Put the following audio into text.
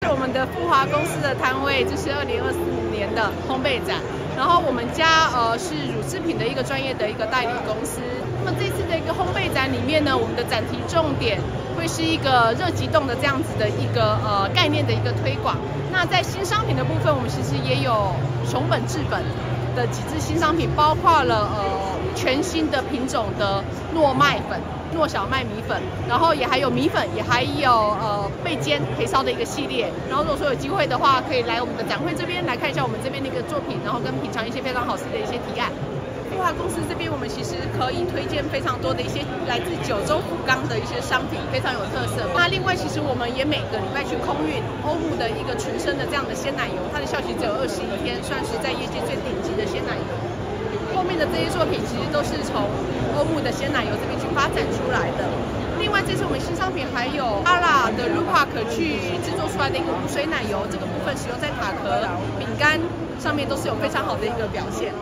我们的富华公司的摊位，这是2024年的烘焙展。然后我们家是乳制品的一个专业的一个代理公司。那么这次的一个烘焙展里面呢，我们的展题重点会是一个热急冻的这样子的一个概念的一个推广。那在新商品的部分，我们其实也有熊本制本的几支新商品，包括了全新的品种的糯麦粉、糯小麦米粉，然后也还有米粉，也还有焙煎焙烧的一个系列。然后如果说有机会的话，可以来我们的展会这边来看一下我们这边的一个作品，然后跟品尝一些非常好吃的一些提案。富华公司这边，我们其实可以推荐非常多的一些来自九州福冈的一些商品，非常有特色。那另外，其实我们也每个礼拜去空运欧姆的一个纯生的这样的鲜奶油，它的效期只有21天，算是在业界最顶级的鲜奶油。后面的这些作品其实都是从欧姆的鲜奶油这边去发展出来的。另外，这次我们新商品还有阿拉的 Rupak 去制作出来的一个无水奶油，这个部分使用在塔壳、饼干上面都是有非常好的一个表现。